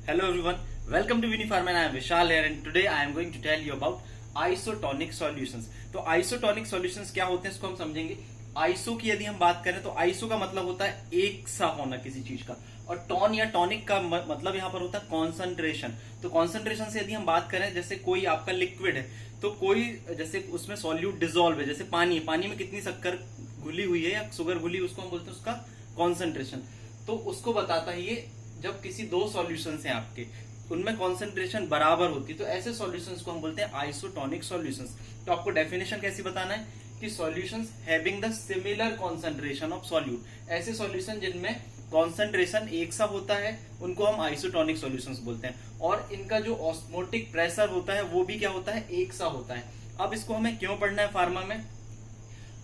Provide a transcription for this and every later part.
Hello everyone, welcome to Unifarm and I am Vishal here and today I am going to tell you about isotonic solutions। तो isotonic solutions क्या होते हैं इसको हम समझेंगे। Iso की यदि हम बात करें तो आइसो का मतलब होता है एक सा होना किसी चीज का, और टॉन या टॉनिक का मतलब यहाँ पर होता है कॉन्सेंट्रेशन। तो कॉन्सेंट्रेशन से यदि हम बात करें, जैसे कोई आपका लिक्विड है तो कोई जैसे उसमें सॉल्यूट डिसॉल्व है, जैसे पानी में कितनी शक्कर घुली हुई है या शुगर घुली, उसको हम बोलते हैं उसका कॉन्सेंट्रेशन। तो उसको बताता है ये जब किसी दो सॉल्यूशंस हैं आपके, उनमें कॉन्सेंट्रेशन बराबर होती है तो ऐसे सॉल्यूशंस को हम बोलते हैं आइसोटोनिक सॉल्यूशंस। तो आपको डेफिनेशन कैसी बताना है कि solutions having the similar concentration of solute, ऐसे सॉल्यूशन जिनमें कॉन्सेंट्रेशन एक सा होता है उनको हम आइसोटोनिक सॉल्यूशंस बोलते हैं, और इनका जो ऑस्मोटिक प्रेशर होता है वो भी क्या होता है, एक सा होता है। अब इसको हमें क्यों पढ़ना है फार्मा में।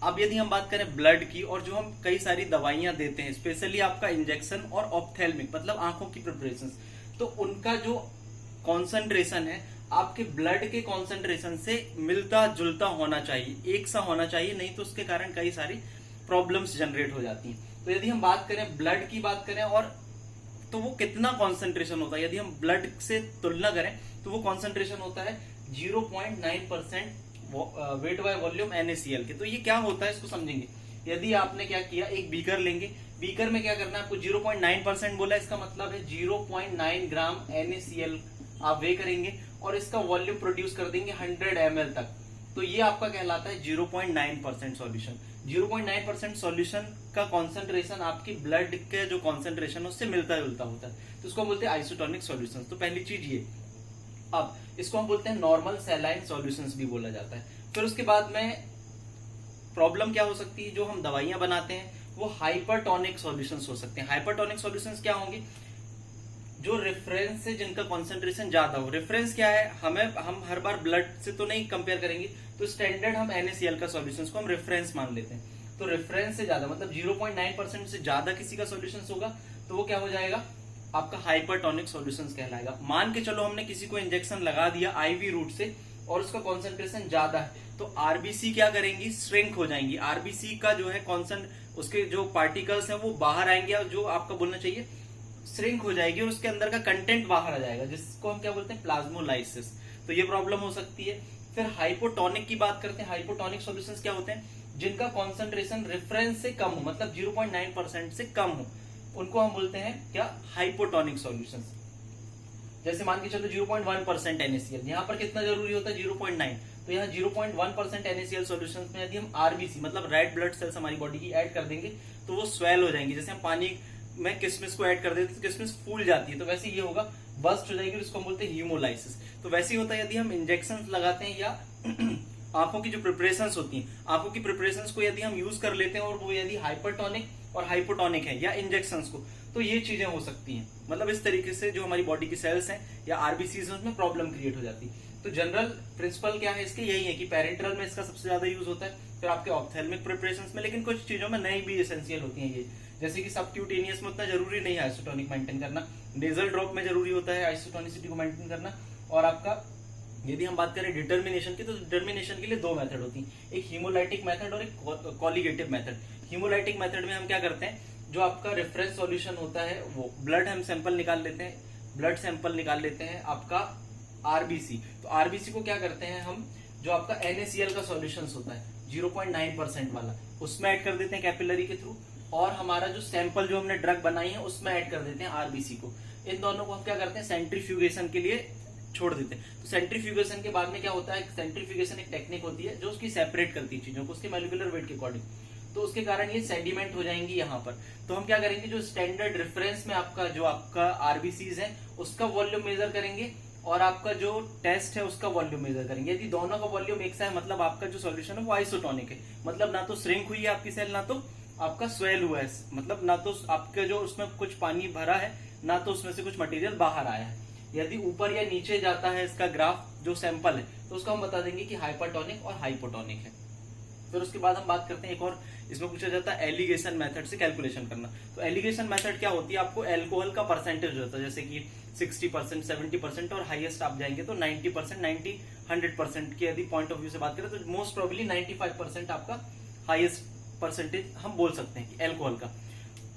अब यदि हम बात करें ब्लड की, और जो हम कई सारी दवाइयां देते हैं स्पेशली आपका इंजेक्शन और ऑप्थेल्मिक मतलब आंखों की प्रिपरेशन, तो उनका जो कॉन्सेंट्रेशन है आपके ब्लड के कॉन्सेंट्रेशन से मिलता जुलता होना चाहिए, एक सा होना चाहिए, नहीं तो उसके कारण कई सारी प्रॉब्लम्स जनरेट हो जाती हैं। तो यदि हम बात करें ब्लड की बात करें, और तो वो कितना कॉन्सेंट्रेशन होता है, यदि हम ब्लड से तुलना करें तो वो कॉन्सेंट्रेशन होता है 0.9% वेट बाय वॉल्यूम NaCl के। तो ये क्या होता है इसको समझेंगे। यदि आपने क्या किया, एक बीकर लेंगे, बीकर में क्या करना है आपको 0.9% बोला, इसका मतलब है 0.9 ग्राम NaCl आप वे करेंगे और इसका वॉल्यूम प्रोड्यूस कर देंगे 100 ml तक। तो ये आपका कहलाता है 0.9% सॉल्यूशन। 0.9% सॉल्यूशन का कॉन्सेंट्रेशन आपकी ब्लड के जो कॉन्सेंट्रेशन उससे मिलता जुलता होता है, तो इसको बोलते हैं आइसोटोनिक सॉल्यूशन। तो पहली चीज ये। अब इसको हम बोलते हैं नॉर्मल सैलाइन सॉल्यूशंस भी बोला जाता है। फिर उसके बाद में प्रॉब्लम क्या हो सकती है, जो हम दवाइयां बनाते हैं वो हाइपरटोनिक सॉल्यूशंस हो सकते हैं। हाइपरटोनिक सॉल्यूशंस क्या होंगे, जो रेफरेंस से जिनका कॉन्सेंट्रेशन ज्यादा हो। रेफरेंस क्या है, हम हर बार ब्लड से तो नहीं कंपेयर करेंगे, तो स्टैंडर्ड हम NaCl का सॉल्यूशंस को हम रेफरेंस मान लेते हैं। तो रेफरेंस से ज्यादा मतलब 0.9% से ज्यादा किसी का सॉल्यूशंस होगा तो वो क्या हो जाएगा, आपका हाइपरटोनिक सॉल्यूशंस कहलाएगा। मान के चलो हमने किसी को इंजेक्शन लगा दिया IV रूट से और उसका कॉन्सेंट्रेशन ज्यादा है, तो आरबीसी क्या करेंगी, श्रिंक हो जाएंगी। आरबीसी का जो है उसके जो पार्टिकल्स हैं वो बाहर आएंगे, और जो आपका बोलना चाहिए श्रिंक हो जाएगी और उसके अंदर का कंटेंट बाहर आ जाएगा, जिसको हम क्या बोलते हैं, प्लाज्मोलाइसिस। तो ये प्रॉब्लम हो सकती है। फिर हाइपोटोनिक की बात करते हैं। हाइपोटोनिक सॉल्यूशंस क्या होते हैं, जिनका कॉन्सेंट्रेशन रेफरेंस से कम हो, मतलब 0.9% से कम हो, उनको हम बोलते हैं क्या, हाइपोटोनिक सॉल्यूशंस। जैसे मान के चलो 0.1% NaCl, यहाँ पर कितना जरूरी होता है 0.9, तो यहाँ 0.1% NaCl सॉल्यूशंस में यदि हम आरबीसी मतलब रेड ब्लड सेल्स हमारी बॉडी की ऐड कर देंगे तो वो स्वेल हो जाएंगे। जैसे हम पानी में किशमिश को ऐड कर देते तो किशमिश फूल जाती है, तो वैसे ये होगा, बस्ट हो जाएगी, उसको हम बोलते हैं हीमोलाइसिस। तो वैसे ही होता है यदि हम इंजेक्शन लगाते हैं या आंखों की जो प्रिपरेशंस होती हैं, आंखों की प्रिपरेशंस को यदि हम यूज कर लेते हैं और वो यदि हाइपरटोनिक और हाइपोटोनिक है, या इंजेक्शंस को, तो ये चीजें हो सकती हैं। मतलब इस तरीके से जो हमारी बॉडी की सेल्स हैं या आरबीसीज में प्रॉब्लम क्रिएट हो जाती है। तो जनरल प्रिंसिपल क्या है इसके, यही है कि पेरेंटरल में इसका सबसे ज्यादा यूज होता है, फिर आपके ऑप्थेल्मिक प्रिपरेशंस में, लेकिन कुछ चीजों में नई भी एसेंशियल होती है ये, जैसे कि सबक्यूटेनियस में उतना जरूरी नहीं है आइसोटोनिक मेंटेन करना, नेजल ड्रॉप में जरूरी होता है आइसोटोनिसिटी को मेंटेन करना। और आपका यदि हम बात करें डिटर्मिनेशन की, तो डिटर्मिनेशन के लिए दो मेथड होती हैं, एक हीमोलाइटिक मेथड और एक कॉलिगेटिव मेथड। हीमोलाइटिक मेथड में हम क्या करते हैं, जो आपका रेफरेंस सॉल्यूशन होता है वो ब्लड हम सैंपल निकाल लेते हैं, ब्लड सैंपल निकाल लेते हैं आपका आरबीसी। तो आरबीसी को क्या करते हैं हम, जो आपका NaCl का सॉल्यूशन होता है 0.9% वाला, उसमें ऐड कर देते हैं कैपिलरी के थ्रू, और हमारा जो सैंपल जो हमने ड्रग बनाई है उसमें ऐड कर देते हैं आरबीसी को। इन दोनों को हम क्या करते हैं, सेंट्रीफ्यूगेशन के लिए छोड़ देते हैं। तो सेंट्रीफ्यूगेशन के बाद में क्या होता है, सेंट्रीफ्यूगेशन एक टेक्निक होती है जो उसकी सेपरेट करती है चीजों को उसके मॉलिक्यूलर वेट के अकॉर्डिंग, तो उसके कारण ये सेडिमेंट हो जाएंगी यहाँ पर। तो हम क्या करेंगे, जो स्टैंडर्ड रेफरेंस में आपका आरबीसीज है उसका वॉल्यूम मेजर करेंगे, और आपका जो टेस्ट है उसका वॉल्यूम मेजर करेंगे। यदि दोनों का वॉल्यूम एक सा है, मतलब आपका जो सॉल्यूशन है वो आइसोटोनिक है, मतलब ना तो श्रिंक हुई है आपकी सेल, ना तो आपका स्वेल हुआ है, मतलब ना तो आपके जो उसमें कुछ पानी भरा है, ना तो उसमें से कुछ मटेरियल बाहर आया है। यदि ऊपर या नीचे जाता है इसका ग्राफ जो सैंपल है, तो उसको हम बता देंगे कि हाइपरटोनिक और हाइपोटोनिक है। फिर उसके बाद हम बात करते हैं एक और, इसमें पूछा जाता है एलिगेशन मेथड से कैलकुलेशन करना। तो एलिगेशन मेथड क्या होती है, आपको अल्कोहल का परसेंटेज होता है, जैसे कि 60%, 70% और हाईएस्ट आप जाएंगे तो 90%, 90, 100% के यदि पॉइंट ऑफ व्यू से बात करें तो मोस्ट प्रोबेबली 95% आपका हाईएस्ट परसेंटेज हम बोल सकते हैं कि अल्कोहल का।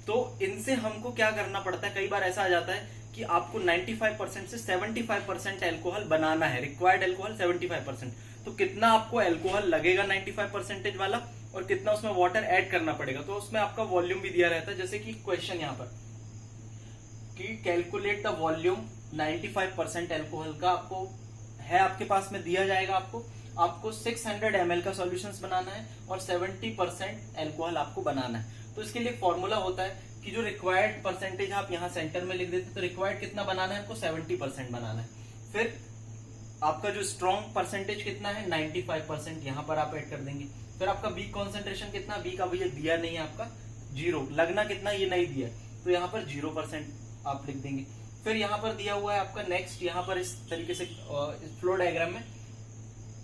तो इनसे हमको क्या करना पड़ता है, कई बार ऐसा आ जाता है कि कि आपको 95% से 75% एल्कोहल बनाना है, रिक्वायर्ड एल्कोहल 75%। तो कितना आपको एल्कोहल लगेगा 95% वाला और कितना उसमें वाटर ऐड करना पड़ेगा, तो उसमें आपका वॉल्यूम भी दिया रहता है। जैसे कि क्वेश्चन यहाँ पर कि कैलकुलेट द वॉल्यूम 95% एल्कोहल का आपको है, आपके पास में दिया जाएगा। आपको 600 ml का सॉल्यूशंस बनाना है और 70% एल्कोहल आपको बनाना है। तो इसके लिए एक फॉर्मूला होता है कि जो रिक्वायर्ड परसेंटेज आप यहाँ सेंटर में लिख देते, तो रिक्वायर्ड कितना बनाना है आपको 70% बनाना है। फिर आपका जो स्ट्रॉन्ग परसेंटेज कितना है 95%, यहाँ पर आप ऐड कर देंगे। फिर आपका वीक कॉन्सेंट्रेशन कितना, वीक अभी ये दिया नहीं है आपका, 0। लगना कितना ये नहीं दिया, तो यहाँ पर 0% आप लिख देंगे। फिर यहाँ पर दिया हुआ है आपका नेक्स्ट, यहाँ पर इस तरीके से फ्लो डायग्राम में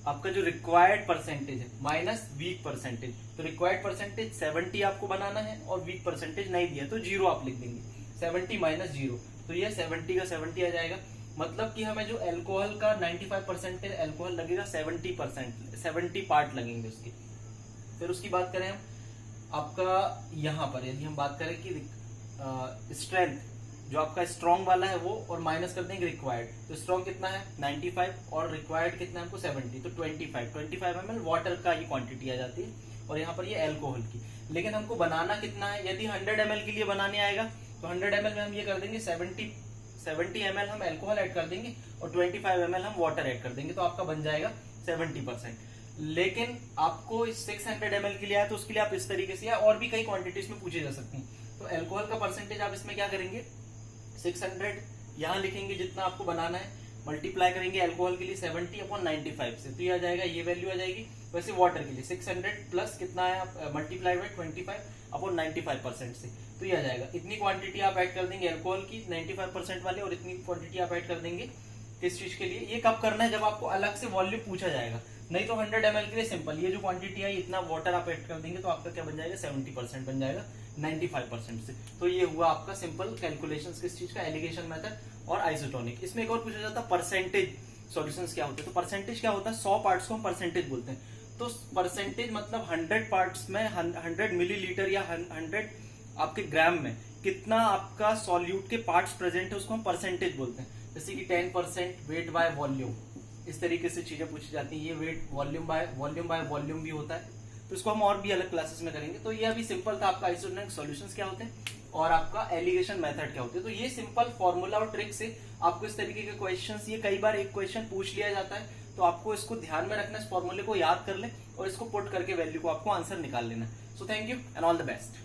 आपका जो रिक्वायर्ड परसेंटेज है माइनस वीक परसेंटेज, तो रिक्वायर्ड परसेंटेज 70 आपको बनाना है और वीक परसेंटेज नहीं दिया तो 0 आप लिख देंगे। 70 माइनस 0, तो ये 70 का 70 आ जाएगा। मतलब कि हमें जो एल्कोहल का 95% एल्कोहल लगेगा 70 पार्ट लगेंगे उसके। फिर उसकी बात करें हम आपका यहाँ पर, यदि हम बात करें कि स्ट्रेंथ जो आपका स्ट्रॉन्ग वाला है वो, और माइनस कर देंगे रिक्वायर्ड, तो स्ट्रॉन्ग कितना है 95 और रिक्वायर्ड कितना है हमको 70, तो 25 ml वाटर का ये क्वांटिटी आ जाती है और यहाँ पर ये एल्कोहल की। लेकिन हमको बनाना कितना है, यदि 100 ml के लिए बनाने आएगा तो 100 ml में हम ये कर देंगे 70 ml हम एल्कोहल ऐड कर देंगे और 25 ml हम वाटर ऐड कर देंगे, तो आपका बन जाएगा 70%। लेकिन आपको इस 600 ml के लिए आया तो उसके लिए आप इस तरीके से, या और भी कई क्वांटिटीज में पूछे जा सकती हैं। तो एल्कोहल का परसेंटेज आप इसमें क्या करेंगे, 600 यहाँ लिखेंगे जितना आपको बनाना है, मल्टीप्लाई करेंगे एल्कोहल के लिए 70/95 से, तो ये आ जाएगा, ये वैल्यू आ जाएगी। वैसे वाटर के लिए 600 प्लस कितना है आप मल्टीप्लाई बाय 25/95% से, तो ये आ जाएगा। इतनी क्वांटिटी आप ऐड कर देंगे एल्कोहल की 95% वाले, और इतनी क्वांटिटी आप ऐड कर देंगे किस चीज के लिए, ये कब करना है जब आपको अलग से वॉल्यूम पूछा जाएगा। नहीं तो 100 ml के लिए सिंपल ये जो क्वांटिटी है इतना वाटर आप ऐड कर देंगे तो आपका क्या बन जाएगा 70% बन जाएगा 95% से। तो ये हुआ आपका सिंपल कैलकुलेशंस किस चीज का, एलिगेशन मेथड और आइसोटोनिक। इसमें एक और पूछा जाता है परसेंटेज सॉल्यूशंस क्या होते हैं। तो परसेंटेज क्या होता है, 100 पार्ट्स को हम परसेंटेज बोलते हैं। तो परसेंटेज मतलब 100 पार्ट्स में 100 मिलीलीटर या 100 आपके ग्राम में कितना आपका सॉल्यूट के पार्ट्स प्रेजेंट है उसको हम परसेंटेज बोलते हैं। जैसे कि 10% वेट बाय वॉल्यूम, इस तरीके से चीजें पूछी जाती हैं। ये वेट वॉल्यूम बाय वॉल्यूम भी होता है, तो इसको हम और भी अलग क्लासेस में करेंगे। तो ये अभी सिंपल था आपका आइसोटोनिक सॉल्यूशंस क्या होते हैं और आपका एलिगेशन मेथड क्या होते हैं। तो ये सिंपल फॉर्मूला और ट्रिक से आपको इस तरीके के क्वेश्चंस, ये कई बार एक क्वेश्चन पूछ लिया जाता है, तो आपको इसको ध्यान में रखना, इस फॉर्मूले को याद कर ले और इसको पुट करके वैल्यू को आपको आंसर निकाल लेना। So thank you and all the best.